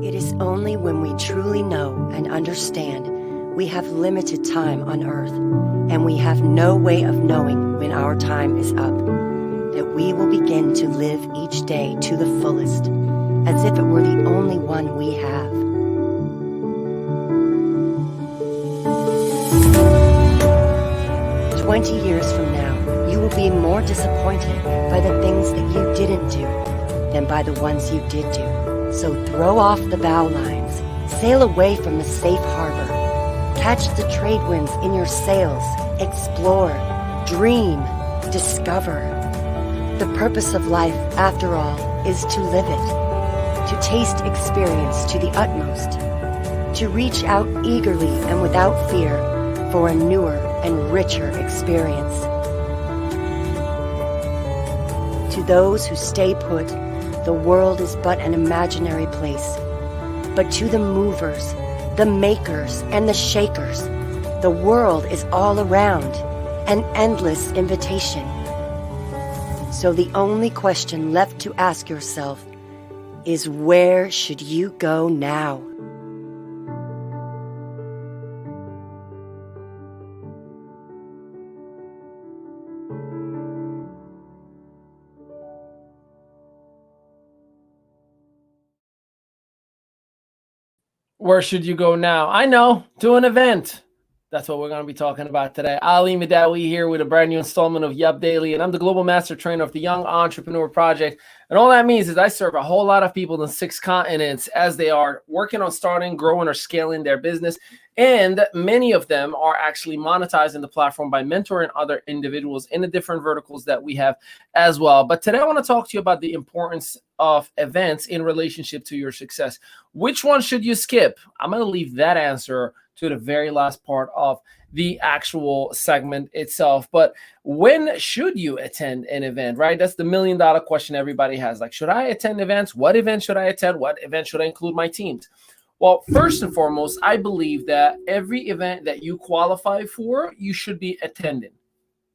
It is only when we truly know and understand we have limited time on earth, and we have no way of knowing when our time is up, that we will begin to live each day to the fullest, as if it were the only one we have. "20 years from now, you will be more disappointed by the things that you didn't do than by the ones you did do. So throw off the bow lines, sail away from the safe harbor, catch the trade winds in your sails, explore, dream, discover. The purpose of life, after all, is to live it, to taste experience to the utmost, to reach out eagerly and without fear for a newer and richer experience. To those who stay put, the world is but an imaginary place. But to the movers, the makers, and the shakers, the world is all around, an endless invitation. So the only question left to ask yourself is, where should you go now?" Where should you go now? I know, to an event. That's what we're going to be talking about today. Ali Madawi here with a brand new installment of Yup Daily, and I'm the Global Master Trainer of the Young Entrepreneur Project. And all that means is I serve a whole lot of people in 6 continents as they are working on starting, growing, or scaling their business. And many of them are actually monetizing the platform by mentoring other individuals in the different verticals that we have as well. But today I want to talk to you about the importance of events in relationship to your success. Which one should you skip? I'm going to leave that answer to the very last part of the actual segment itself. But when should you attend an event, right? That's the $1 million question everybody has. Like, should I attend events? What event should I attend? What event should I include my teams? Well, first and foremost, I believe that every event that you qualify for, you should be attending.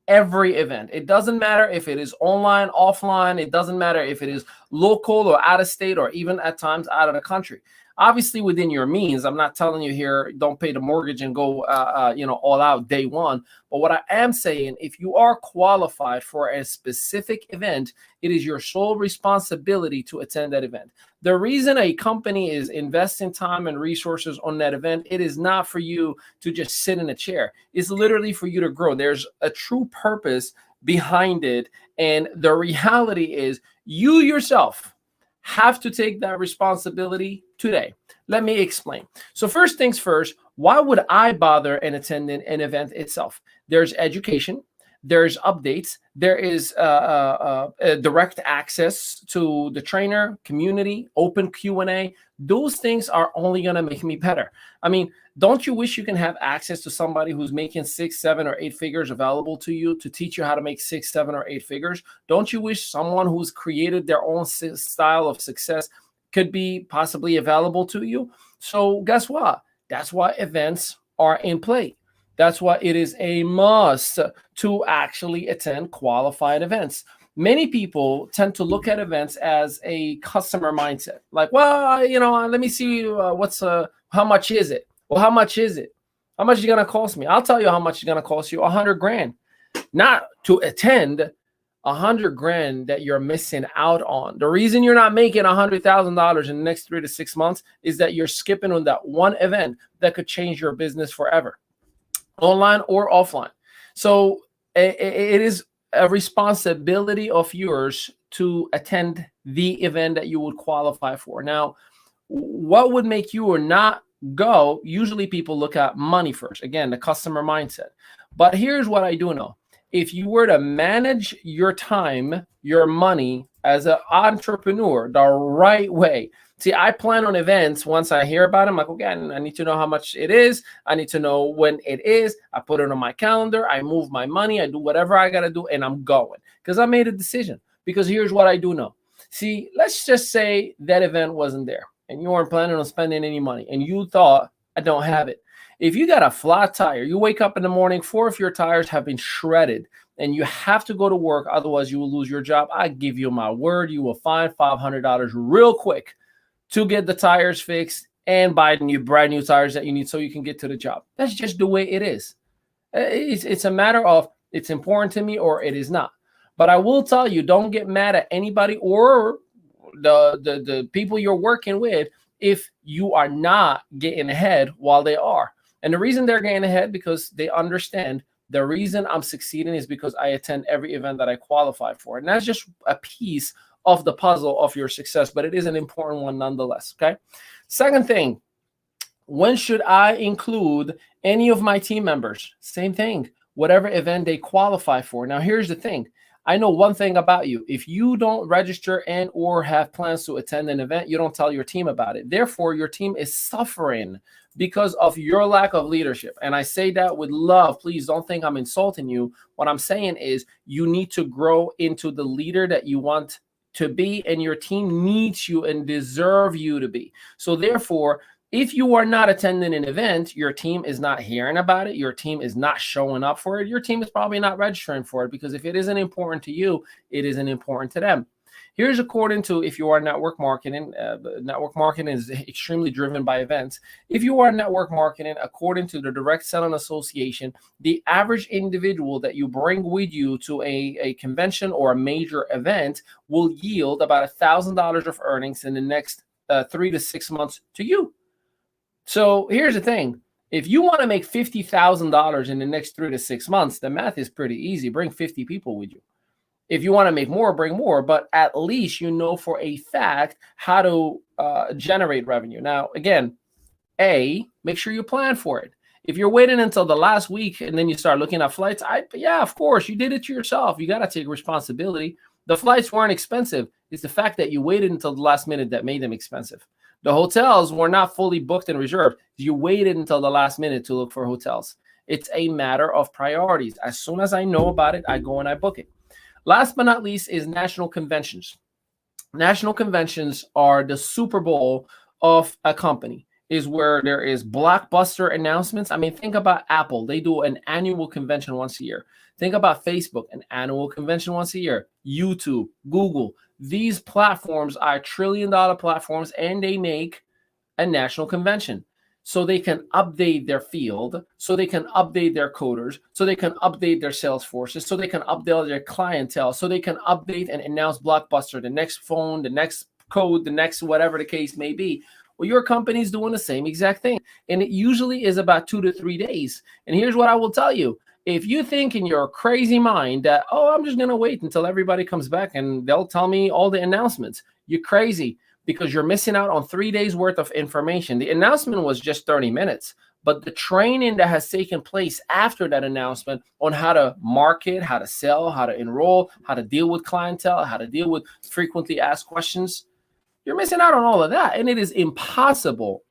Every event. It doesn't matter if it is online, offline. It doesn't matter if it is local or out of state or even at times out of the country. Obviously, within your means. I'm not telling you here, don't pay the mortgage and go, all out day one. But what I am saying, if you are qualified for a specific event, it is your sole responsibility to attend that event. The reason a company is investing time and resources on that event, it is not for you to just sit in a chair. It's literally for you to grow. There's a true purpose behind it. And the reality is you yourself have to take that responsibility today. Let me explain. So first things first, why would I bother in attending an event itself? There's education, there's updates, there is direct access to the trainer, community, open Q&A. Those things are only going to make me better. I mean, don't you wish you can have access to somebody who's making 6, 7, or 8 figures available to you to teach you how to make 6, 7, or 8 figures? Don't you wish someone who's created their own style of success could be possibly available to you? So guess what? That's why events are in play. That's why it is a must to actually attend qualified events. Many people tend to look at events as a customer mindset. Like, well, let me see how much is it? Well, how much is it? How much is it going to cost me? I'll tell you how much it's going to cost you. $100,000. Not to attend $100,000 that you're missing out on. The reason you're not making $100,000 in the next 3 to 6 months is that you're skipping on that one event that could change your business forever, online or offline. So it is a responsibility of yours to attend the event that you would qualify for. Now, what would make you or not go? Usually people look at money first. Again, the customer mindset. But here's what I do know. If you were to manage your time, your money as an entrepreneur the right way. See, I plan on events. Once I hear about them, like, okay, I need to know how much it is. I need to know when it is. I put it on my calendar. I move my money. I do whatever I got to do, and I'm going because I made a decision. Because here's what I do know. See, let's just say that event wasn't there and you weren't planning on spending any money and you thought, I don't have it. If you got a flat tire, you wake up in the morning, 4 of your tires have been shredded and you have to go to work, otherwise you will lose your job. I give you my word, you will find $500 real quick to get the tires fixed and buy the brand new tires that you need so you can get to the job. That's just the way it is. It's a matter of it's important to me or it is not. But I will tell you, don't get mad at anybody or the people you're working with if you are not getting ahead while they are. And the reason they're getting ahead because they understand the reason I'm succeeding is because I attend every event that I qualify for. And that's just a piece of the puzzle of your success, but it is an important one nonetheless, okay? Second thing, when should I include any of my team members? Same thing, whatever event they qualify for. Now, here's the thing. I know one thing about you. If you don't register and or have plans to attend an event, you don't tell your team about it. Therefore, your team is suffering because of your lack of leadership. And I say that with love. Please don't think I'm insulting you. What I'm saying is you need to grow into the leader that you want to be, and your team needs you and deserve you to be. So therefore, if you are not attending an event, your team is not hearing about it, your team is not showing up for it, your team is probably not registering for it, because if it isn't important to you, it isn't important to them. Here's according to if you are network marketing is extremely driven by events. If you are network marketing, according to the Direct Selling Association, the average individual that you bring with you to a convention or a major event will yield about $1,000 of earnings in the next 3 to 6 months to you. So here's the thing. If you want to make $50,000 in the next 3 to 6 months, the math is pretty easy. Bring 50 people with you. If you want to make more, bring more, but at least you know for a fact how to generate revenue. Now, again, make sure you plan for it. If you're waiting until the last week and then you start looking at flights, yeah, of course, you did it to yourself. You got to take responsibility. The flights weren't expensive. It's the fact that you waited until the last minute that made them expensive. The hotels were not fully booked and reserved. You waited until the last minute to look for hotels. It's a matter of priorities. As soon as I know about it, I go and I book it. Last but not least is national conventions. National conventions are the Super Bowl of a company, is where there is blockbuster announcements. I mean, think about Apple. They do an annual convention once a year. Think about Facebook, an annual convention once a year. YouTube, Google. These platforms are trillion-dollar platforms, and they make a national convention. So they can update their field, so they can update their coders, so they can update their sales forces, so they can update their clientele, so they can update and announce blockbuster, the next phone, the next code, the next whatever the case may be. Well, your company's doing the same exact thing. And it usually is about 2 to 3 days. And here's what I will tell you. If you think in your crazy mind that, oh, I'm just going to wait until everybody comes back and they'll tell me all the announcements, you're crazy, because you're missing out on 3 days worth of information. The announcement was just 30 minutes, but the training that has taken place after that announcement on how to market, how to sell, how to enroll, how to deal with clientele, how to deal with frequently asked questions, you're missing out on all of that. And it is impossible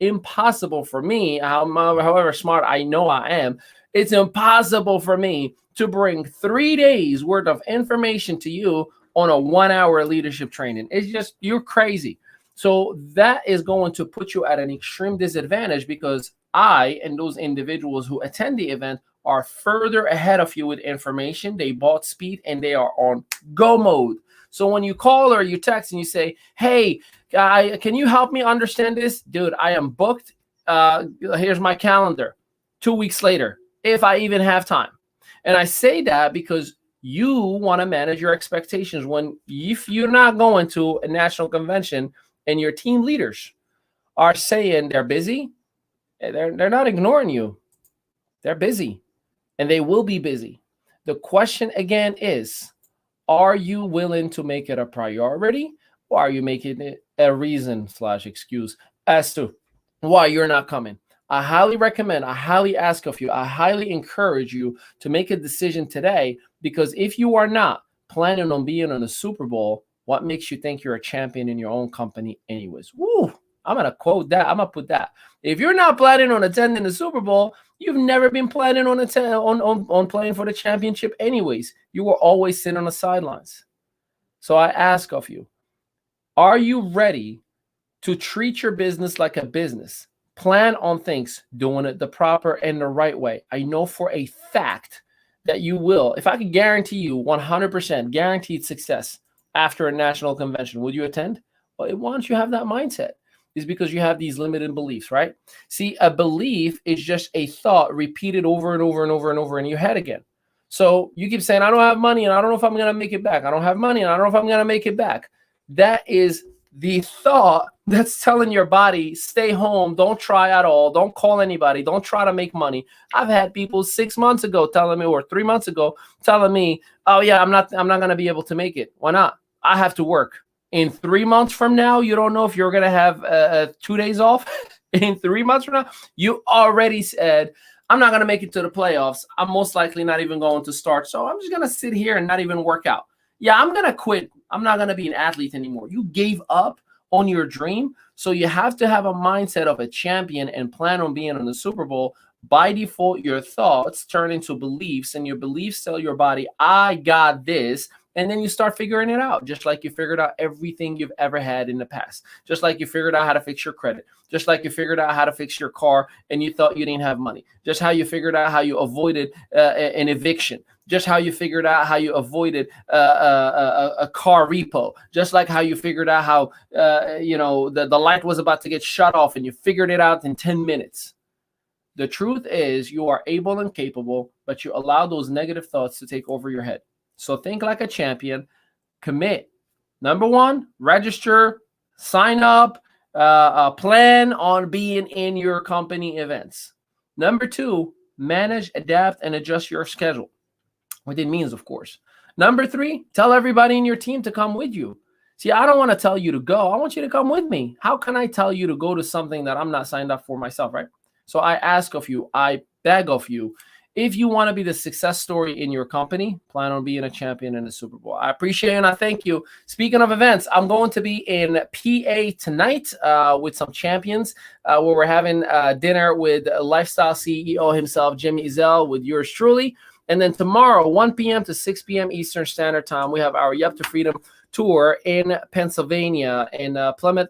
for me, however smart I know I am, it's impossible for me to bring 3 days worth of information to you on a 1 hour leadership training. It's just, you're crazy. So that is going to put you at an extreme disadvantage, because I and those individuals who attend the event are further ahead of you with information. They bought speed and they are on go mode. So when you call or you text and you say, hey, guy, can you help me understand this? Dude, I am booked. Here's my calendar. 2 weeks later, if I even have time. And I say that because you want to manage your expectations. If you're not going to a national convention and your team leaders are saying they're busy, they're not ignoring you. They're busy, and they will be busy. The question again is, are you willing to make it a priority, or are you making it a reason/excuse as to why you're not coming? I highly recommend, I highly ask of you, I highly encourage you to make a decision today, because if you are not planning on being on the Super Bowl, what makes you think you're a champion in your own company anyways? Woo! I'm going to quote that. I'm going to put that. If you're not planning on attending the Super Bowl, you've never been planning on playing for the championship anyways. You were always sitting on the sidelines. So I ask of you, are you ready to treat your business like a business? Plan on things, doing it the proper and the right way. I know for a fact that you will. If I could guarantee you 100% guaranteed success after a national convention, would you attend? Well, why don't you have that mindset? is because you have these limited beliefs, right? See, a belief is just a thought repeated over and over and over and over in your head again. So you keep saying, I don't have money and I don't know if I'm going to make it back. I don't have money and I don't know if I'm going to make it back. That is the thought that's telling your body, stay home, don't try at all, don't call anybody, don't try to make money. I've had people 6 months ago telling me, or 3 months ago telling me, oh yeah, I'm not going to be able to make it. Why not? I have to work. In 3 months from now, you don't know if you're going to have 2 days off. In 3 months from now, you already said, I'm not going to make it to the playoffs. I'm most likely not even going to start. So I'm just going to sit here and not even work out. Yeah, I'm going to quit. I'm not going to be an athlete anymore. You gave up on your dream. So you have to have a mindset of a champion and plan on being in the Super Bowl. By default, your thoughts turn into beliefs, and your beliefs tell your body, I got this. And then you start figuring it out, just like you figured out everything you've ever had in the past. Just like you figured out how to fix your credit. Just like you figured out how to fix your car and you thought you didn't have money. Just how you figured out how you avoided an eviction. Just how you figured out how you avoided a car repo. Just like how you figured out how, the light was about to get shut off and you figured it out in 10 minutes. The truth is you are able and capable, but you allow those negative thoughts to take over your head. So think like a champion, commit. Number one, register, sign up, plan on being in your company events. Number two, manage, adapt, and adjust your schedule within means, of course. Number three, tell everybody in your team to come with you. See, I don't want to tell you to go. I want you to come with me. How can I tell you to go to something that I'm not signed up for myself, right? So I ask of you, I beg of you, if you want to be the success story in your company, plan on being a champion in the Super Bowl. I appreciate you and I thank you. Speaking of events, I'm going to be in PA tonight with some champions where we're having dinner with Lifestyle CEO himself, Jimmy Zell, with yours truly. And then tomorrow, 1 p.m. to 6 p.m. Eastern Standard Time, we have our Yup to Freedom tour in Pennsylvania, in Plymouth,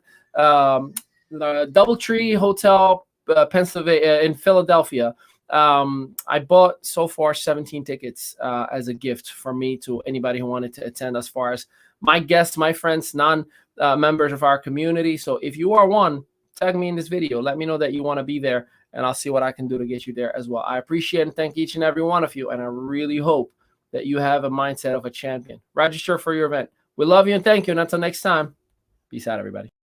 Doubletree Hotel, Pennsylvania, in Philadelphia. I bought so far 17 tickets as a gift for me to anybody who wanted to attend, as far as my guests, my friends, non-members of our community. So if you are one, tag me in this video. Let me know that you want to be there, and I'll see what I can do to get you there as well. I appreciate and thank each and every one of you, and I really hope that you have a mindset of a champion. Register for your event. We love you and thank you, and until next time, peace out, everybody.